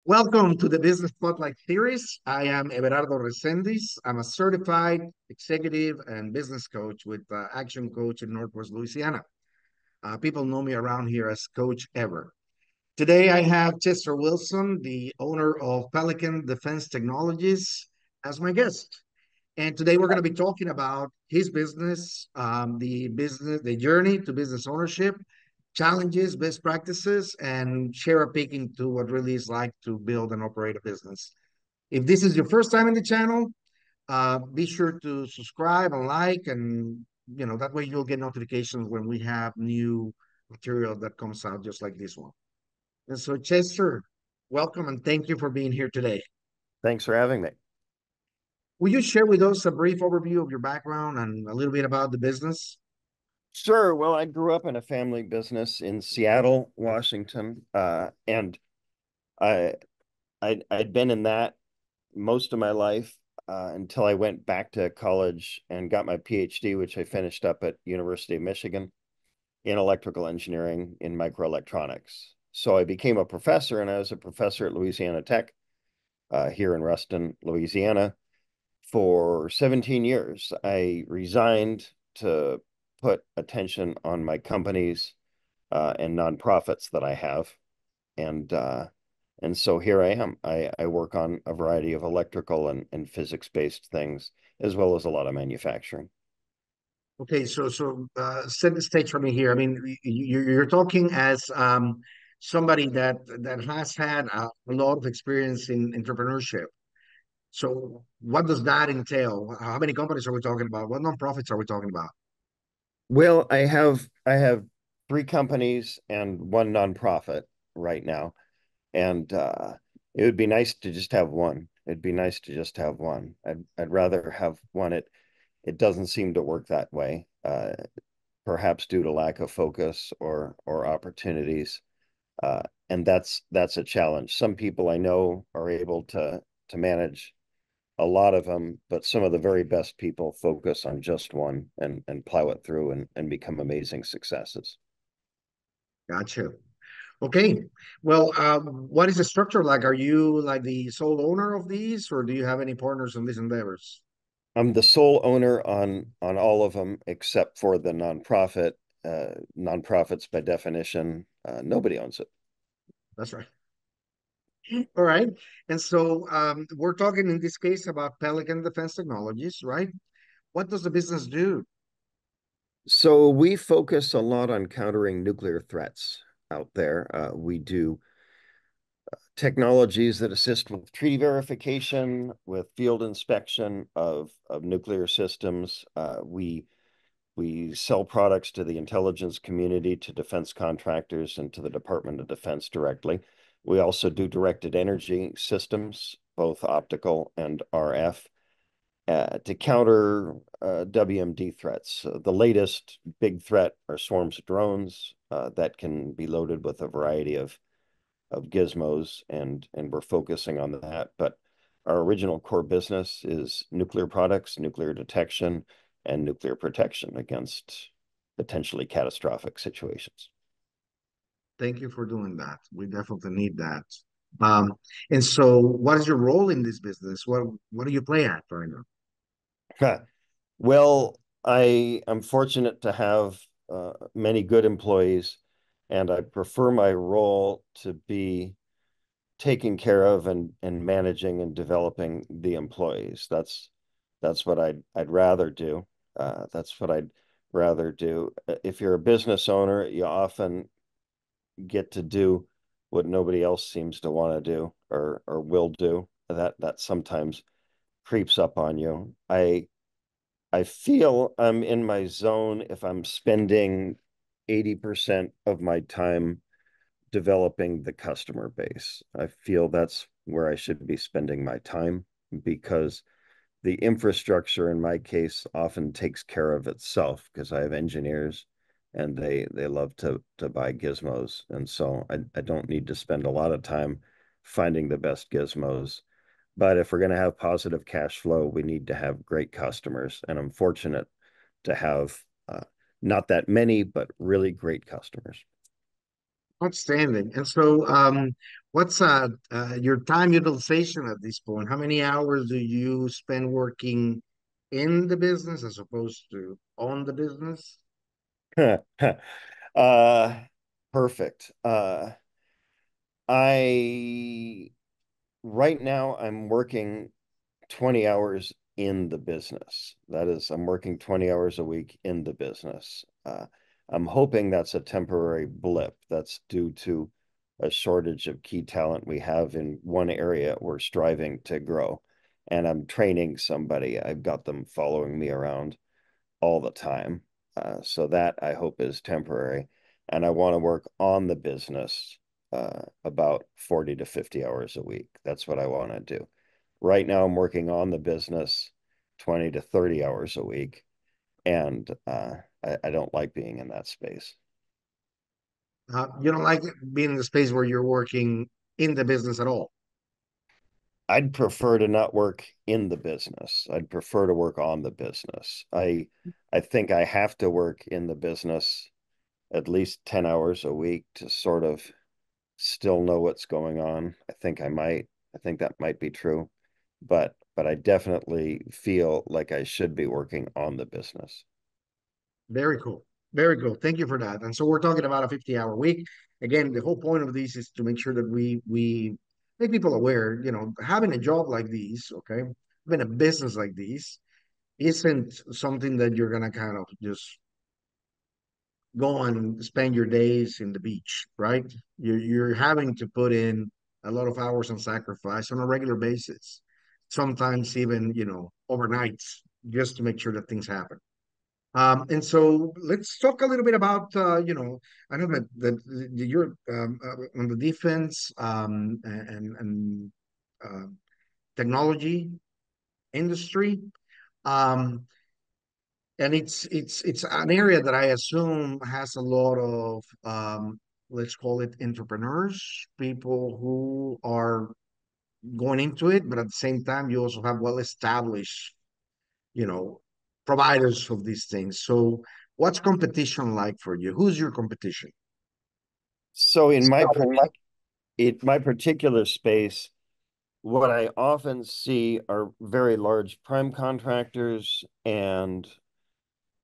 Welcome to the Business Spotlight Series. I am Everardo Resendiz. I'm a certified executive and business coach with Action Coach in Northwest Louisiana. People know me around here as Coach Ever. Today, I have Chester Wilson, the owner of Pelican Defense Technologies, as my guest. And today, we're going to be talking about his business, the journey to business ownership, challenges, best practices, and share a peek into what really is like to build and operate a business. If this is your first time in the channel, be sure to subscribe and like, and that way you'll get notifications when we have new material that comes out just like this one. And so, Chester, welcome and thank you for being here today. Thanks for having me. Will you share with us a brief overview of your background and a little bit about the business? Sure. Well, I grew up in a family business in Seattle, Washington, and I, I'd been in that most of my life until I went back to college and got my PhD, which I finished up at University of Michigan in electrical engineering in microelectronics. So I became a professor, and I was a professor at Louisiana Tech here in Ruston, Louisiana, for 17 years. I resigned to put attention on my companies and nonprofits that I have. And and so here I am. I work on a variety of electrical and physics-based things, as well as a lot of manufacturing. Okay, so set the stage for me here. I mean, you're talking as somebody that has had a lot of experience in entrepreneurship. So, what does that entail? How many companies are we talking about? What nonprofits are we talking about? Well, I have three companies and one nonprofit right now. And it would be nice to just have one. It'd be nice to just have one. I'd rather have one. It doesn't seem to work that way, perhaps due to lack of focus or opportunities. And that's a challenge. Some people I know are able to manage a lot of them, but some of the very best people focus on just one and plow it through and become amazing successes. Gotcha. Okay. Well, what is the structure like? Are you like the sole owner of these, or do you have any partners in these endeavors? I'm the sole owner on all of them except for the nonprofit. Nonprofits, by definition, nobody owns it. That's right. All right. And so we're talking in this case about Pelican Defense Technologies, right? What does the business do? So we focus a lot on countering nuclear threats out there. We do technologies that assist with treaty verification, with field inspection of nuclear systems. We sell products to the intelligence community, to defense contractors, and to the Department of Defense directly. We also do directed energy systems, both optical and RF, to counter WMD threats. The latest big threat are swarms of drones that can be loaded with a variety of gizmos, and we're focusing on that. But our original core business is nuclear products, nuclear detection, and nuclear protection against potentially catastrophic situations. Thank you for doing that. We definitely need that. Um, and so what is your role in this business? What do you play at right now? Well, I am fortunate to have many good employees, and I prefer my role to be taking care of and managing and developing the employees. That's what I'd rather do. That's what I'd rather do. If you're a business owner, you often get to do what nobody else seems to want to do or will do. That sometimes creeps up on you. I feel I'm in my zone if I'm spending 80% of my time developing the customer base. I feel that's where I should be spending my time because the infrastructure in my case often takes care of itself because I have engineers and they love to buy gizmos. And so I don't need to spend a lot of time finding the best gizmos. But if we're going to have positive cash flow, we need to have great customers. And I'm fortunate to have not that many, but really great customers. Outstanding. And so, what's your time utilization at this point? How many hours do you spend working in the business as opposed to on the business? uh, Perfect. I right now I'm working 20 hours in the business. That is, I'm working 20 hours a week in the business. I'm hoping that's a temporary blip. That's due to a shortage of key talent we have in one area we're striving to grow. And I'm training somebody. I've got them following me around all the time. So that I hope is temporary. And I want to work on the business about 40 to 50 hours a week. That's what I want to do. Right now, I'm working on the business 20 to 30 hours a week. And I don't like being in that space. You don't like being in the space where you're working in the business at all. I'd prefer to not work in the business. I'd prefer to work on the business. I think I have to work in the business at least 10 hours a week to sort of still know what's going on. I think I might. I think that might be true. But I definitely feel like I should be working on the business. Very cool. Very cool. Thank you for that. And so we're talking about a 50-hour week. Again, the whole point of this is to make sure that we make people aware, having a job like this, okay, having a business like this isn't something that you're gonna kind of just go and spend your days in the beach, right? You're having to put in a lot of hours and sacrifice on a regular basis, sometimes even, overnights, just to make sure that things happen. And so let's talk a little bit about, I know that you're on the defense and uh, technology industry. Um, and it's an area that I assume has a lot of let's call it entrepreneurs, people who are going into it, but at the same time, you also have well established, you know, providers of these things. So, what's competition like for you? Who's your competition? So in my particular space, what I often see are very large prime contractors and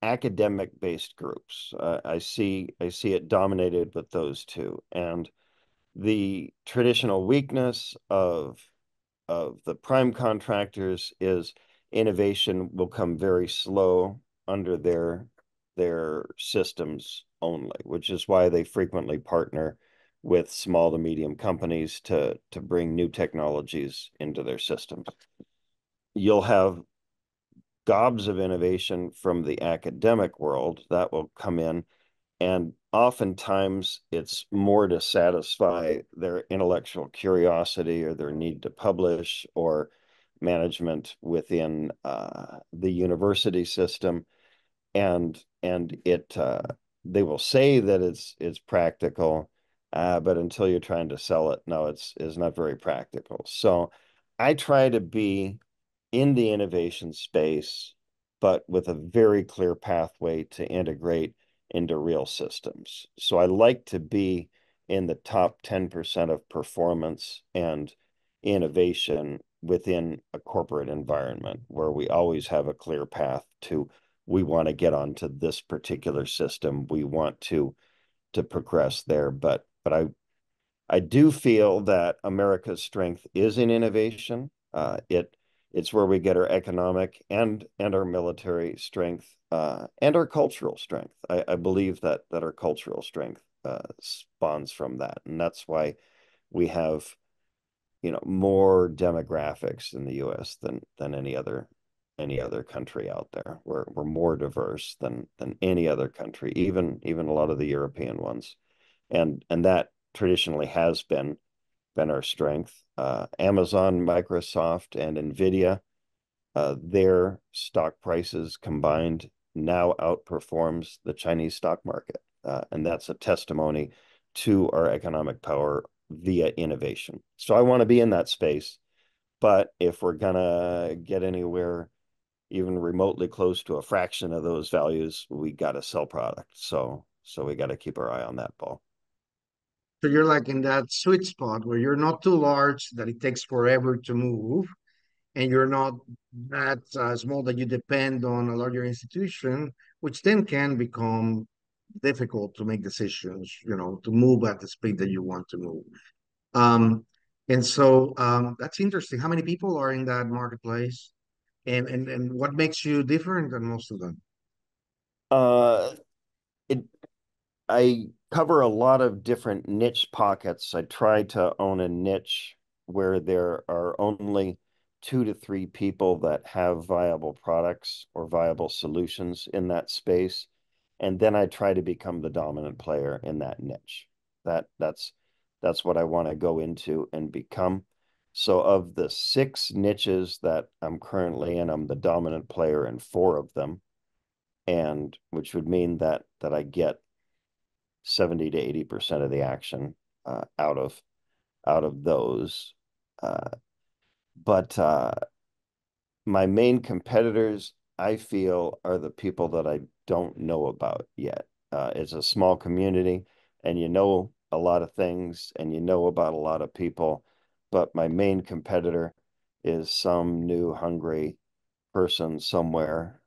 academic based groups. I see it dominated with those two, and the traditional weakness of the prime contractors is innovation will come very slow under their systems only, which is why they frequently partner with small to medium companies to bring new technologies into their systems. You'll have gobs of innovation from the academic world that will come in, and oftentimes it's more to satisfy their intellectual curiosity or their need to publish or management within the university system. And it they will say that it's practical, but until you're trying to sell it, no, it's not very practical. So I try to be in the innovation space, but with a very clear pathway to integrate into real systems. So I like to be in the top 10% of performance and innovation within a corporate environment where we always have a clear path to we want to get onto this particular system. We want to progress there. But I do feel that America's strength is in innovation. It's where we get our economic and our military strength and our cultural strength. I believe that our cultural strength spawns from that, and that's why we have more demographics in the U.S. than any other country out there. We're more diverse than any other country, even a lot of the European ones, and that traditionally has been our strength. Amazon, Microsoft, and Nvidia, their stock prices combined now outperforms the Chinese stock market, and that's a testimony to our economic power via innovation. So I want to be in that space, but if we're gonna get anywhere even remotely close to a fraction of those values, we got to sell product. So we got to keep our eye on that ball. So you're like in that sweet spot where you're not too large that it takes forever to move, and you're not that small that you depend on a larger institution, which then can become difficult to make decisions, to move at the speed that you want to move. Um, and so that's interesting. How many people are in that marketplace, and what makes you different than most of them? Uh, it I cover a lot of different niche pockets. I try to own a niche where there are only 2 to 3 people that have viable products or viable solutions in that space. And then I try to become the dominant player in that niche. That's what I want to go into and become. So of the 6 niches that I'm currently in, I'm the dominant player in 4 of them, and which would mean that I get 70 to 80% of the action out of those. Uh, but my main competitors, I feel, are the people that I don't know about yet. It's a small community, and you know a lot of things, and you know about a lot of people. But my main competitor is some new hungry person somewhere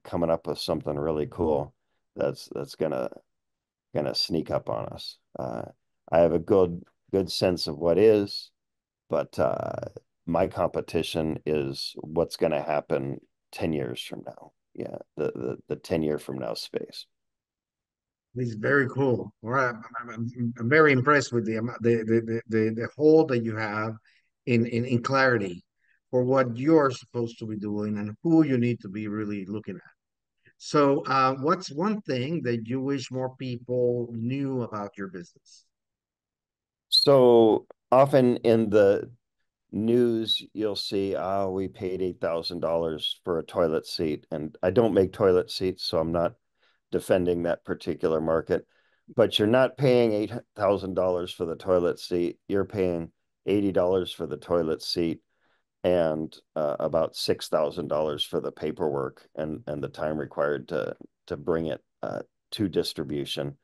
coming up with something really cool that's gonna sneak up on us. I have a good sense of what is, but my competition is what's gonna happen 10 years from now. Yeah, the 10-year from now space. It's very cool. All right, I'm very impressed with the whole that you have in clarity for what you're supposed to be doing and who you need to be really looking at. So, what's one thing that you wish more people knew about your business? So often in the news, you'll see, oh, we paid $8,000 for a toilet seat. And I don't make toilet seats, so I'm not defending that particular market. But you're not paying $8,000 for the toilet seat. You're paying $80 for the toilet seat and about $6,000 for the paperwork and the time required to bring it to distribution,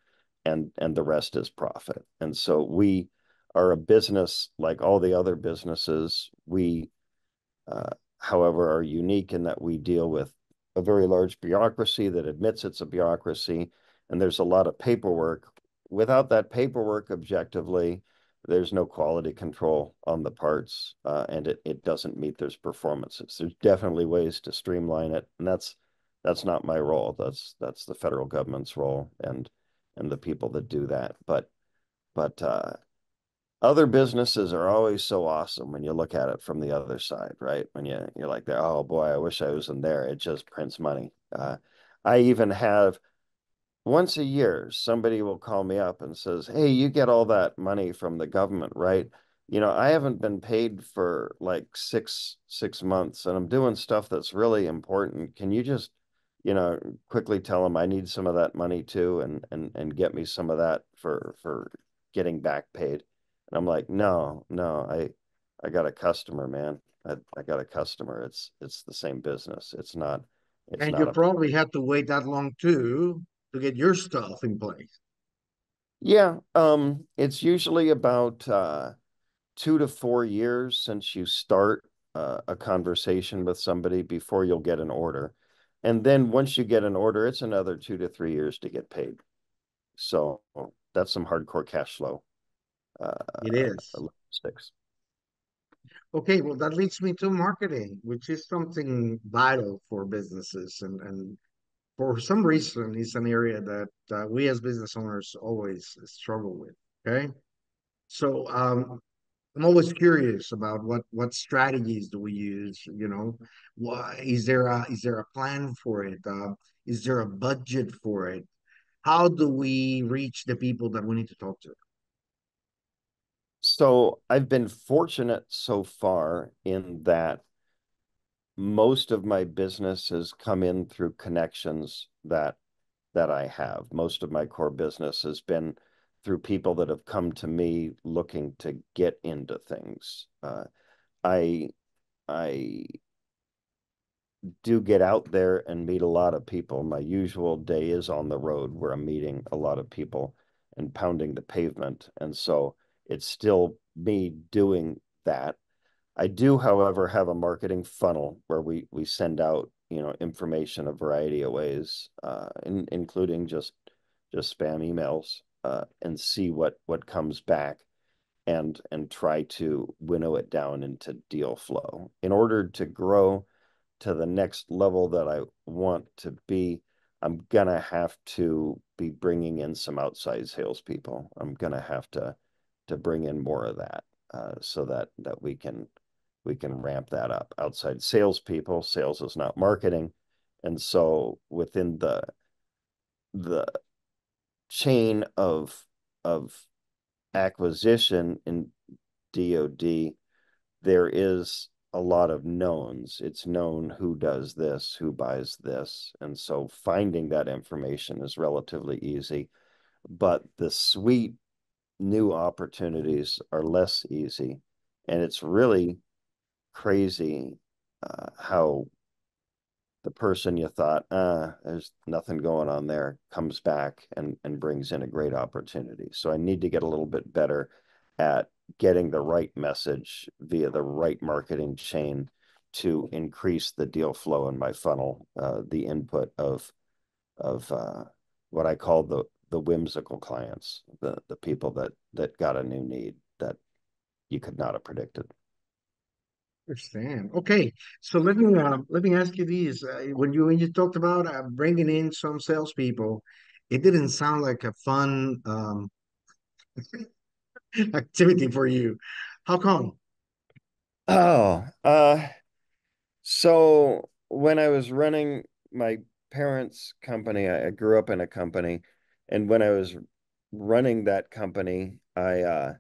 and the rest is profit. And so we are a business like all the other businesses. We uh, however, are unique in that we deal with a very large bureaucracy that admits it's a bureaucracy, and there's a lot of paperwork. Without that paperwork, objectively, there's no quality control on the parts, and it doesn't meet those performances. There's definitely ways to streamline it, and that's not my role. That's the federal government's role and the people that do that. But other businesses are always so awesome when you look at it from the other side, right? When you're like, oh boy, I wish I was in there. It just prints money. I even have once a year, somebody will call me up and says, "Hey, you get all that money from the government, right? I haven't been paid for like six months, and I'm doing stuff that's really important. Can you just, quickly tell them I need some of that money too, and get me some of that for getting back paid?" And I'm like, no, no, I got a customer, man. I got a customer. It's the same business. It's And you not a probably had to wait that long too to get your stuff in place. Yeah, it's usually about 2 to 4 years since you start a conversation with somebody before you'll get an order. And then once you get an order, it's another 2 to 3 years to get paid. So that's some hardcore cash flow It is. logistics. Okay, well, that leads me to marketing, which is something vital for businesses. And for some reason, it's an area that we as business owners always struggle with. Okay. So, I'm always curious about what strategies do we use? Is there a plan for it? Is there a budget for it? How do we reach the people that we need to talk to? So I've been fortunate so far in that most of my business has come in through connections that I have. Most of my core business has been through people that have come to me looking to get into things. I I do get out there and meet a lot of people. My usual day is on the road where I'm meeting a lot of people and pounding the pavement. And so it's still me doing that. I do, however, have a marketing funnel where we send out, information a variety of ways, including just spam emails, and see what comes back, and try to winnow it down into deal flow. In order to grow to the next level that I want to be, I'm gonna have to be bringing in some outside salespeople. I'm gonna have to bring in more of that, so that we can ramp that up. Outside salespeople, sales is not marketing, and so within the chain of acquisition in DoD, there is a lot of knowns. It's known who does this, who buys this. And so finding that information is relatively easy. But the sweet new opportunities are less easy. And it's really crazy, how the person you thought, there's nothing going on there, comes back and brings in a great opportunity. So I need to get a little bit better at getting the right message via the right marketing chain to increase the deal flow in my funnel, the input of what I call the whimsical clients, the people that got a new need that you could not have predicted. Understand. Okay, so let me ask you these. When you talked about bringing in some salespeople, it didn't sound like a fun activity for you. How come? Oh, so when I was running my parents' company, I grew up in a company, and when I was running that company, I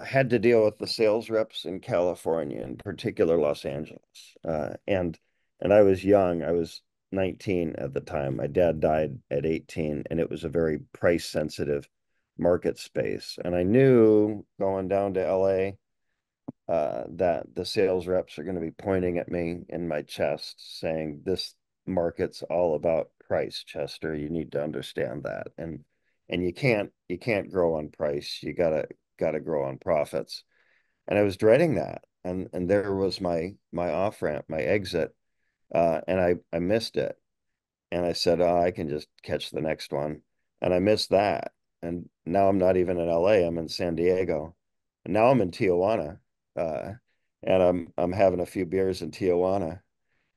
had to deal with the sales reps in California, in particular Los Angeles. And I was young. I was 19 at the time. My dad died at 18, and it was a very price sensitive market space. And I knew going down to LA, that the sales reps are going to be pointing at me in my chest saying, this market's all about price, Chester. You need to understand that. And you can't grow on price. You gotta grow on profits. And I was dreading that. And there was my off ramp, my exit, and I missed it. And I said, oh, I can just catch the next one. And I missed that. And now I'm not even in LA, I'm in San Diego. And now I'm in Tijuana. Uh, and I'm having a few beers in Tijuana.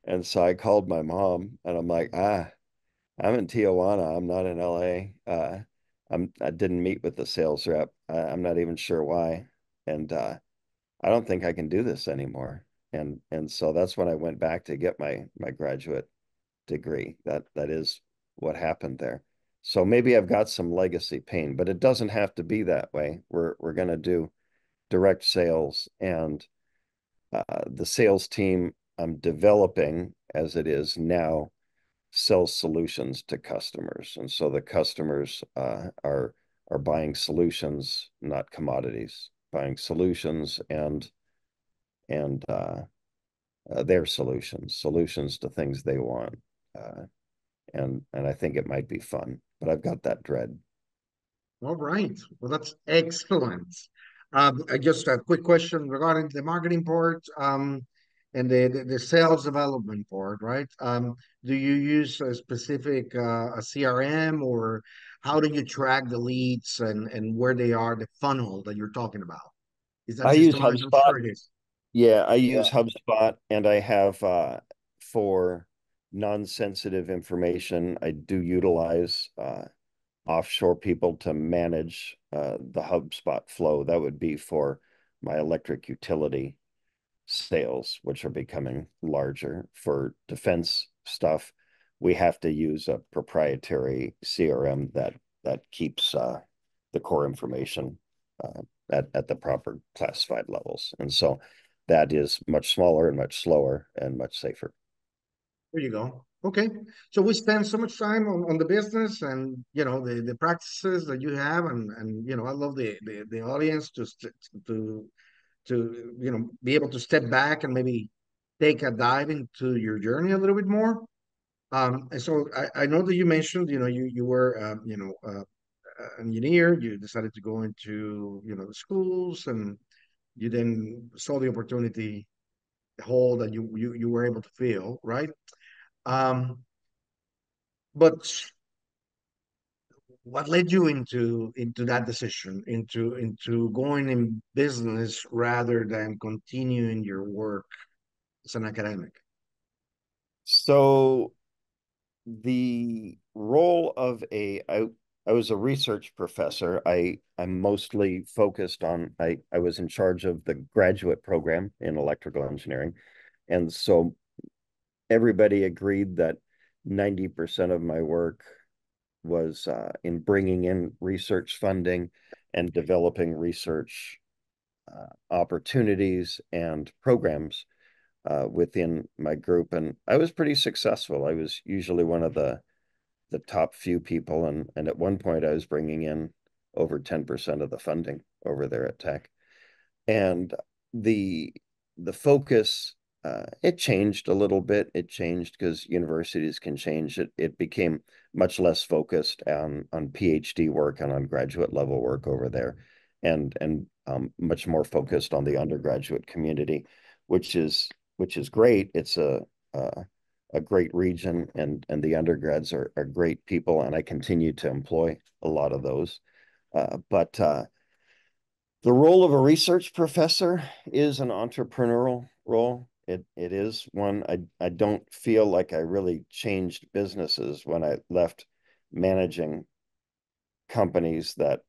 And so I called my mom and I'm like, I'm in Tijuana. I'm not in LA. I didn't meet with the sales rep. I'm not even sure why. And I don't think I can do this anymore. And so that's when I went back to get my graduate degree. That is what happened there. So maybe I've got some legacy pain, but it doesn't have to be that way. We're going to do direct sales, and the sales team I'm developing as it is now sells solutions to customers, and so the customers are buying solutions, not commodities, buying solutions and their solutions to things they want. Uh, and I think it might be fun, but I've got that dread. All right. Well, that's excellent. Just a quick question regarding the marketing part, and the sales development part, right? Do you use a specific a CRM, or how do you track the leads and where they are, the funnel that you're talking about? Is that I use systemized? I'm HubSpot. sure it is. Yeah, I use HubSpot, and I have, for non-sensitive information, I do utilize offshore people to manage the HubSpot flow. That would be for my electric utility sales, which are becoming larger. For defense stuff, we have to use a proprietary CRM that keeps the core information uh, at the proper classified levels. And so that is much smaller and much slower and much safer. There you go. Okay. So we spend so much time on the business and the practices that you have, and I love the audience to be able to step back and maybe take a dive into your journey a little bit more. And so I know that you mentioned, you were engineer, you decided to go into, the schools, and you then saw the opportunity, the hole that you were able to fill, right? Um, but what led you into that decision, into going in business rather than continuing your work as an academic? So the role of I was a research professor. I'm mostly focused on I was in charge of the graduate program in electrical engineering. And so everybody agreed that 90% of my work was in bringing in research funding and developing research opportunities and programs within my group. And I was pretty successful. I was usually one of the top few people, and at one point I was bringing in over 10% of the funding over there at Tech. And the the focus it changed a little bit. It changed because universities can change. It became much less focused on PhD work and on graduate level work over there, and much more focused on the undergraduate community, which is great. It's a great region, and the undergrads are great people, and I continue to employ a lot of those. But the role of a research professor is an entrepreneurial role. It is one. I don't feel like I really changed businesses when I left managing companies that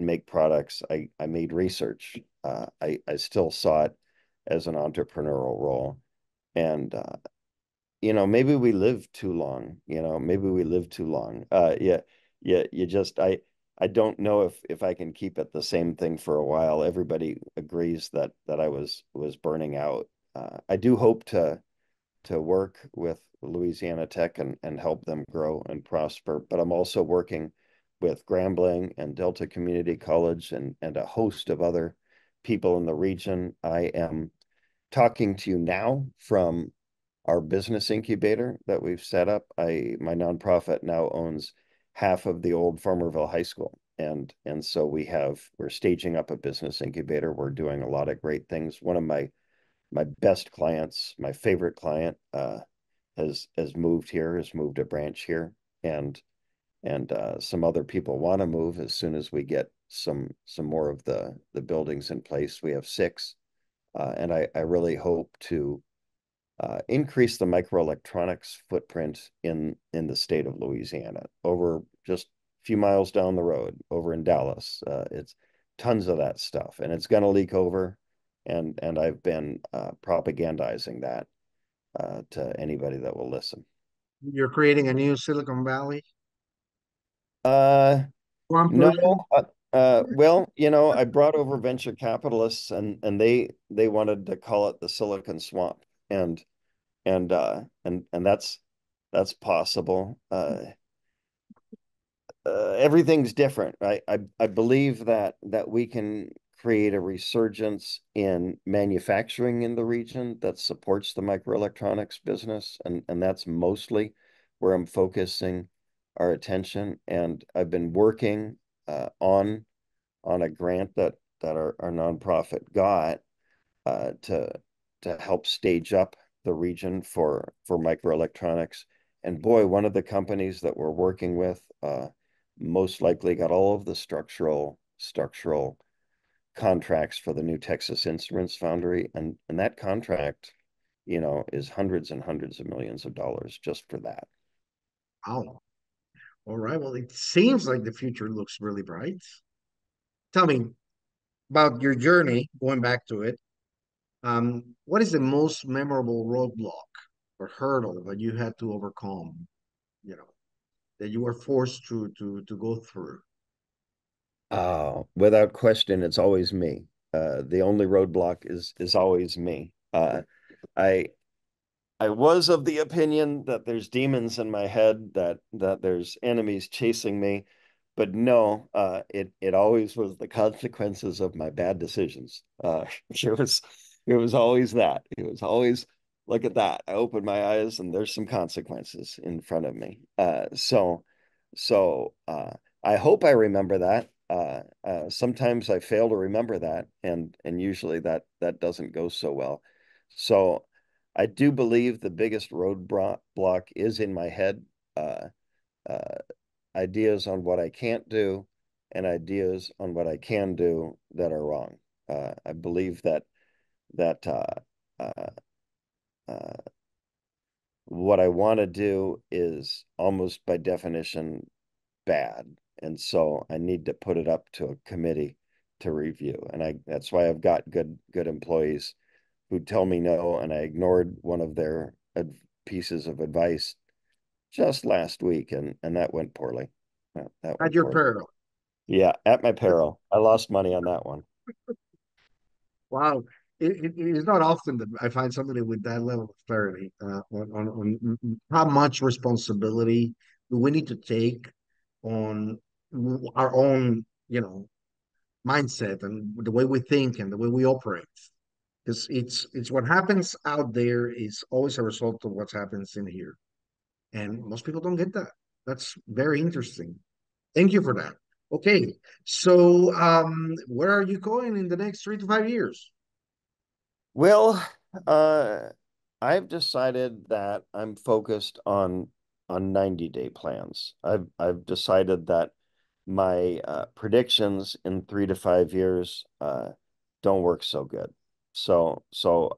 make products. I made research. I still saw it as an entrepreneurial role. And maybe we live too long. Maybe we live too long. Yeah, yeah. I don't know if I can keep it the same thing for a while. Everybody agrees that I was burning out. I do hope to work with Louisiana Tech and help them grow and prosper. But I'm also working with Grambling and Delta Community College and a host of other people in the region. I am talking to you now from our business incubator that we've set up. My nonprofit now owns half of the old Farmerville High School. And so we're staging up a business incubator. We're doing a lot of great things. One of my best clients, my favorite client, has moved here, has moved a branch here, and some other people want to move as soon as we get some more of the buildings in place. We have six, and I really hope to increase the microelectronics footprint in the state of Louisiana. Over just a few miles down the road, over in Dallas, it's tons of that stuff, and it's going to leak over. And I've been propagandizing that to anybody that will listen. You're creating a new Silicon Valley. Uh, One no, person. well, I brought over venture capitalists, and they wanted to call it the Silicon Swamp, and that's possible. Everything's different. I believe that we can create a resurgence in manufacturing in the region that supports the microelectronics business, and that's mostly where I'm focusing our attention. And I've been working on a grant that our nonprofit got to help stage up the region for microelectronics. And boy, one of the companies that we're working with most likely got all of the structural contracts for the new Texas Instruments foundry, and that contract, is hundreds and hundreds of millions of dollars just for that. Wow. All right. Well, it seems like the future looks really bright. Tell me about your journey, going back to it. What is the most memorable roadblock or hurdle that you had to overcome, you know, that you were forced to go through? Without question, it's always me. The only roadblock is always me. I I was of the opinion that there's demons in my head, that there's enemies chasing me, but no, it always was the consequences of my bad decisions. It was it was always that. It was always look at that. I opened my eyes and there's some consequences in front of me. So I hope I remember that. Sometimes I fail to remember that, and usually that doesn't go so well. So I do believe the biggest roadblock is in my head. Uh, uh, Ideas on what I can't do and ideas on what I can do that are wrong. I believe that uh, uh, what I want to do is almost by definition bad. And so I need to put it up to a committee to review. And that's why I've got good employees who tell me no, and I ignored one of their pieces of advice just last week, and that went poorly. That At went your poorly. peril. Yeah, at my peril. I lost money on that one. Wow. It is not often that I find somebody with that level of clarity on how much responsibility do we need to take on our own, mindset and the way we think and the way we operate. Because it's what happens out there is always a result of what happens in here. And most people don't get that. That's very interesting. Thank you for that. Okay. So where are you going in the next 3 to 5 years? Well, uh, I've decided that I'm focused on 90-day plans. I've decided that my predictions in 3 to 5 years don't work so good. So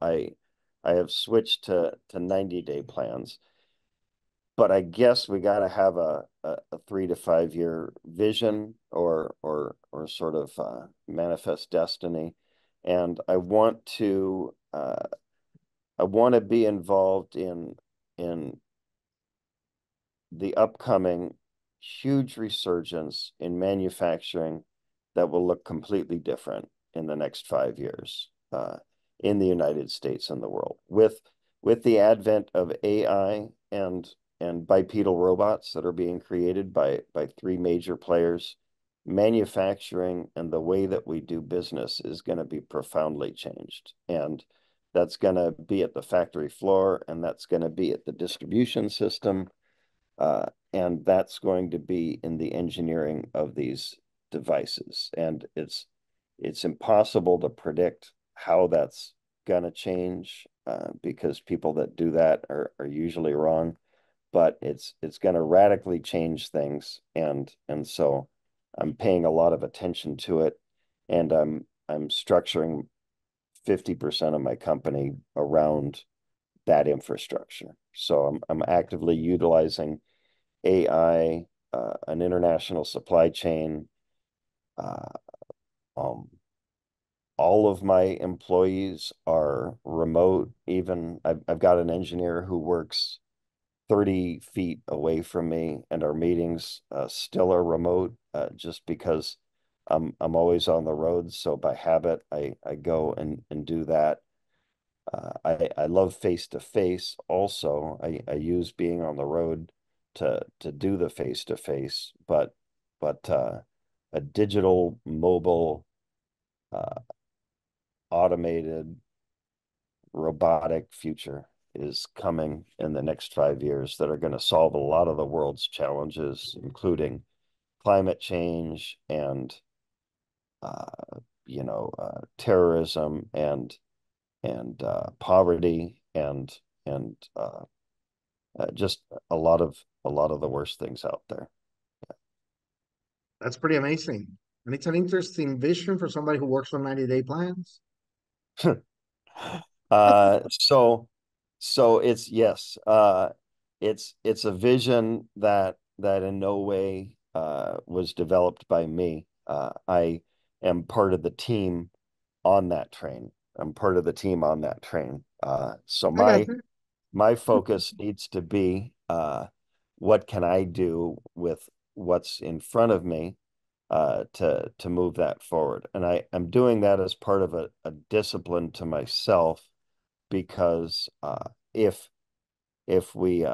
I have switched to 90-day plans. But I guess we got to have a 3 to 5 year vision or sort of manifest destiny. And I want to be involved in the upcoming huge resurgence in manufacturing that will look completely different in the next 5 years in the United States and the world. With the advent of AI and bipedal robots that are being created by three major players, manufacturing and the way that we do business is going to be profoundly changed. And that's going to be at the factory floor, and that's going to be at the distribution system, and that's going to be in the engineering of these devices. And it's impossible to predict how that's going to change because people that do that are usually wrong. But it's going to radically change things, and so I'm paying a lot of attention to it, and I'm structuring 50% of my company around that infrastructure. So I'm actively utilizing AI, an international supply chain. Uh, um, all of my employees are remote. Even I've got an engineer who works 30 feet away from me, and our meetings still are remote just because I'm always on the road. So by habit, I go and do that. I love face to face also. I use being on the road to do the face to face, but a digital, mobile, uh, automated, robotic future is coming in the next 5 years that are going to solve a lot of the world's challenges, including climate change and terrorism and poverty and just a lot of the worst things out there. That's pretty amazing. And it's an interesting vision for somebody who works on 90-day plans. uh, so so it's yes, it's a vision that in no way was developed by me. I am part of the team on that train. I'm part of the team on that train. So I got my you. my focus needs to be what can I do with what's in front of me to move that forward. And I'm doing that as part of a discipline to myself because if if we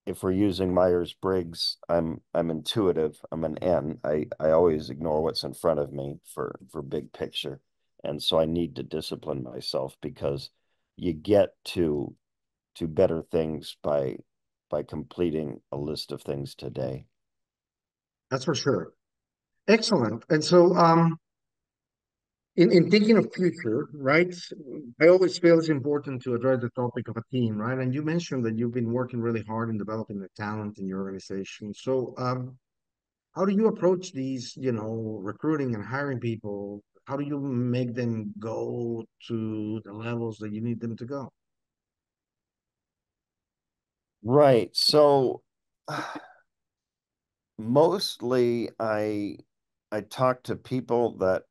if we're using Myers-Briggs, I'm intuitive. I'm an N. I always ignore what's in front of me for big picture. And so I need to discipline myself because you get to better things by by completing a list of things today. That's for sure. Excellent. And so, in thinking of future, right? I always feel it's important to address the topic of a team, right? And you mentioned that you've been working really hard in developing the talent in your organization. So, how do you approach these, recruiting and hiring people? How do you make them go to the levels that you need them to go? Right. So mostly I talk to people that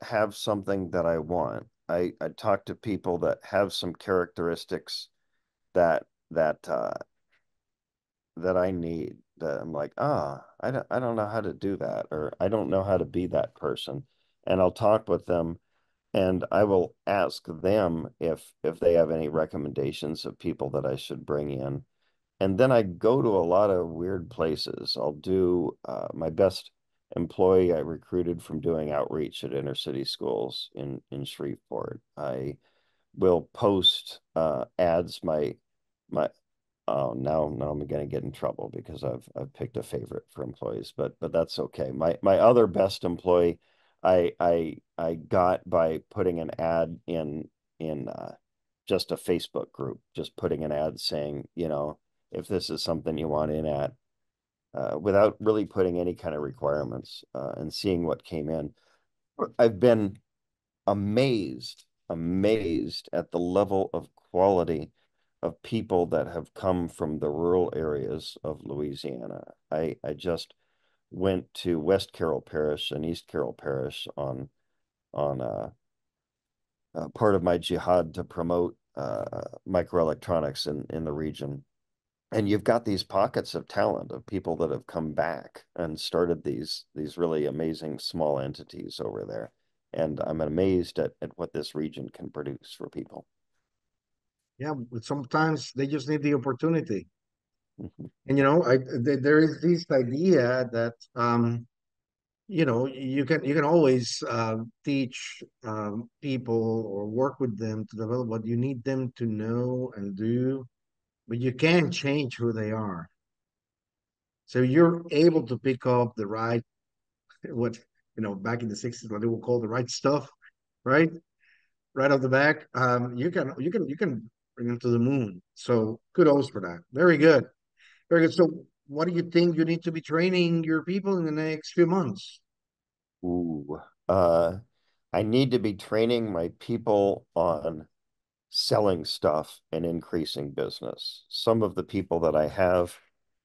have something that I want. I talk to people that have some characteristics that that that I need. That I'm like, I don't know how to do that, or I don't know how to be that person. And I'll talk with them and I will ask them if they have any recommendations of people that I should bring in. And then I go to a lot of weird places. I'll do my best employee I recruited from doing outreach at inner city schools in Shreveport. I will post ads. My oh now I'm gonna get in trouble because I've picked a favorite for employees, but that's okay. My other best employee, I got by putting an ad in just a Facebook group, just putting an ad saying, if this is something you want in at, without really putting any kind of requirements, and seeing what came in. I've been amazed at the level of quality of people that have come from the rural areas of Louisiana. I just went to West Carroll Parish and East Carroll Parish on part of my jihad to promote microelectronics in the region. And you've got these pockets of talent of people that have come back and started these really amazing small entities over there. And I'm amazed at what this region can produce for people. Yeah, but sometimes they just need the opportunity. Mhm. And there is this idea that you can always teach people or work with them to develop what you need them to know and do, but you can't change who they are. So you're able to pick up the right, what, back in the 60s, what they would call the right stuff, right? Right off the back. You can bring them to the moon. So kudos for that. Very good. Very good. So what do you think you need to be training your people in the next few months? Ooh, uh, I need to be training my people on selling stuff and increasing business. Some of the people that I have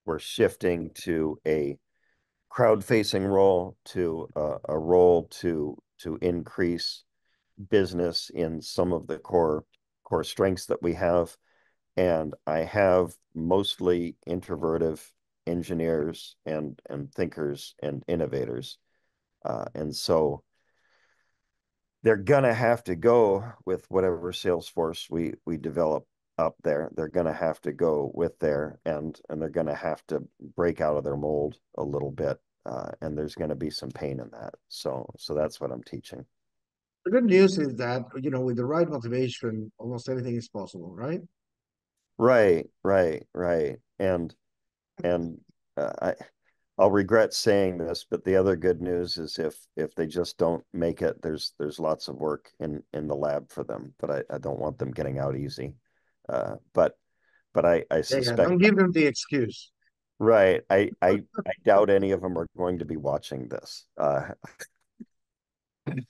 were shifting to a crowd-facing role, to a role to increase business in some of the core strengths that we have. And I have mostly introvertive engineers and thinkers and innovators. And so they're gonna have to go with whatever Salesforce we develop up there. They're gonna have to go with there, and they're gonna have to break out of their mold a little bit. And there's gonna be some pain in that. So that's what I'm teaching. The good news is that, with the right motivation, almost anything is possible, right? Right. And I'll regret saying this, but the other good news is if they just don't make it, there's lots of work in the lab for them. But I don't want them getting out easy. But I Yeah, yeah. suspect Don't give them the excuse. right. I doubt any of them are going to be watching this.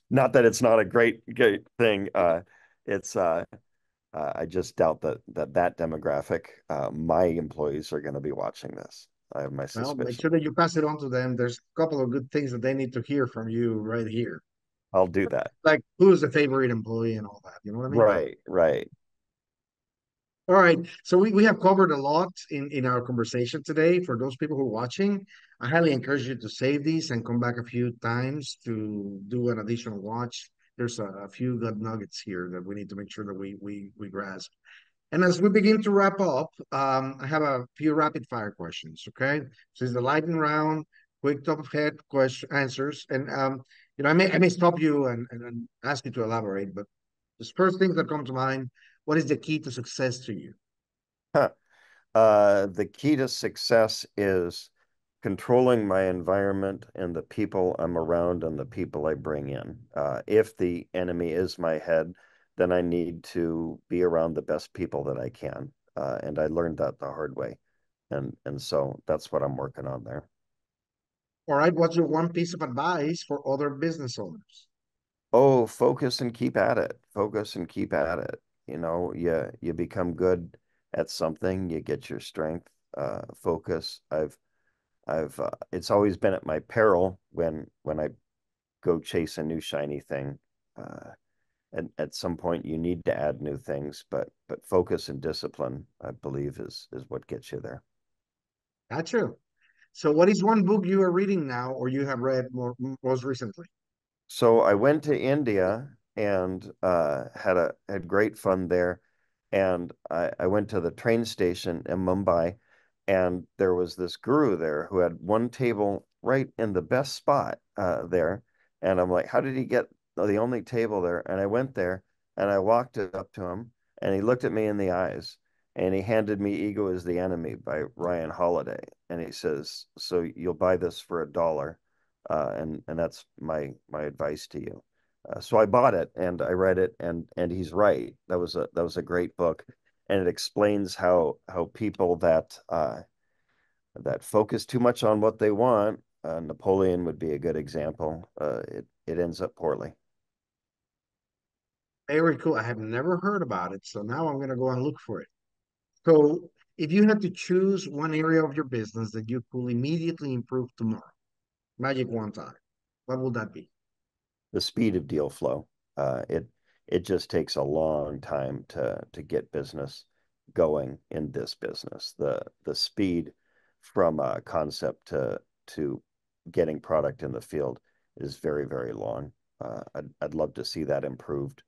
Not that it's not a great thing. It's I just doubt that demographic, my employees are going to be watching this. I have my Well, make suspicion. sure that you pass it on to them. There's a couple of good things that they need to hear from you right here. I'll do that. Like who's the favorite employee and all that. You know what I mean? Right. All right. So we have covered a lot in our conversation today. For those people who are watching, I highly encourage you to save these and come back a few times to do an additional watch. There's a few good nuggets here that we need to make sure that we grasp. And as we begin to wrap up, I have a few rapid fire questions. Okay, so it's the lightning round, quick top of head question answers, and I may stop you and ask you to elaborate, but the first things that come to mind: what is the key to success to you? Huh. The key to success is controlling my environment and the people I'm around and the people I bring in. If the enemy is my head, then I need to be around the best people that I can. And I learned that the hard way. And so that's what I'm working on there. All right, what's your one piece of advice for other business owners? Oh, focus and keep at it. Focus and keep at it. You become good at something, you get your strength. Focus. I've it's always been at my peril when I go chase a new shiny thing. Uh, and at some point you need to add new things, but focus and discipline, I believe, is what gets you there. Gotcha. So, what is one book you are reading now, or you have read most recently? So I went to India and had great fun there. And I went to the train station in Mumbai, and there was this guru there who had one table right in the best spot there. And I'm like, how did he get the only table there? And I went there and I walked it up to him, and he looked at me in the eyes and he handed me Ego is the Enemy by Ryan Holiday. And he says, so you'll buy this for $1. And that's my advice to you. So I bought it and I read it, and he's right. That was a great book, and it explains how people that focus too much on what they want. Napoleon would be a good example. It ends up poorly. Very cool. I have never heard about it, so now I'm going to go and look for it. So, if you had to choose one area of your business that you could immediately improve tomorrow, magic one time, what would that be? The speed of deal flow. It just takes a long time to get business going in this business. The speed from concept to getting product in the field is very, very long. I'd love to see that improved,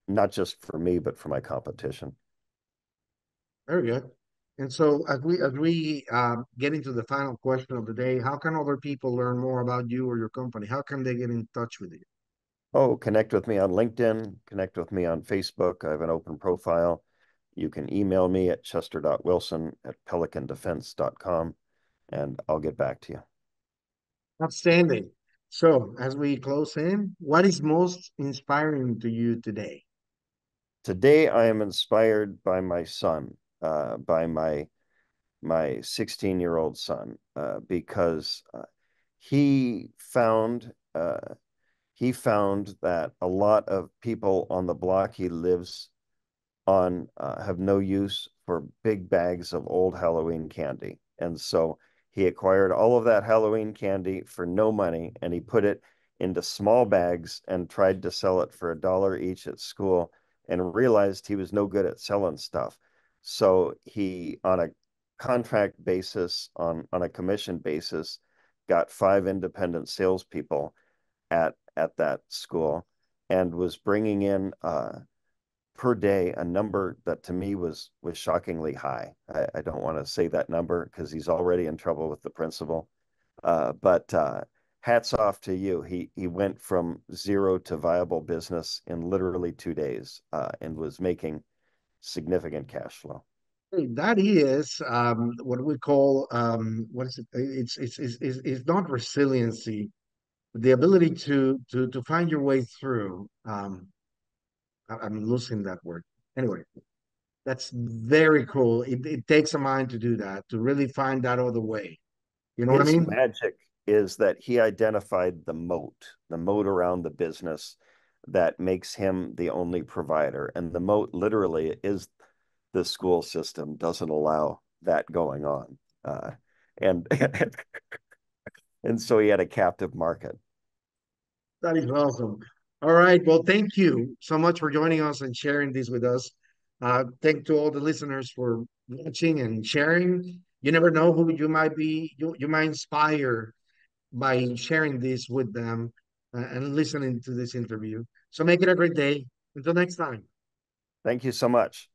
not just for me, but for my competition. Very good. And so, as we get into the final question of the day, how can other people learn more about you or your company? How can they get in touch with you? Oh, connect with me on LinkedIn, connect with me on Facebook. I have an open profile. You can email me at chester.wilson@pelicandefense.com, and I'll get back to you. Outstanding. So, as we close in, what is most inspiring to you today? Today, I am inspired by my son, by my 16-year-old son, because he found he found that a lot of people on the block he lives on have no use for big bags of old Halloween candy. And so he acquired all of that Halloween candy for no money, and he put it into small bags and tried to sell it for $1 each at school, and realized he was no good at selling stuff. So he, on a contract basis, on a commission basis, got 5 independent salespeople at that school, and was bringing in per day a number that to me was shockingly high. I don't want to say that number because he's already in trouble with the principal. But hats off to you. He went from zero to viable business in literally 2 days, and was making significant cash flow. Hey, that is what we call what is it? It's not resiliency, the ability to find your way through. I'm losing that word. Anyway, that's very cool. It takes a mind to do that, to really find that other way. You know what I His mean? magic is that he identified the moat around the business that makes him the only provider. And the moat literally is the school system doesn't allow that going on. And and so he had a captive market. That is awesome. All right. Well, thank you so much for joining us and sharing this with us. Thank to all the listeners for watching and sharing. You never know who you might inspire by sharing this with them and listening to this interview. So make it a great day. Until next time. Thank you so much.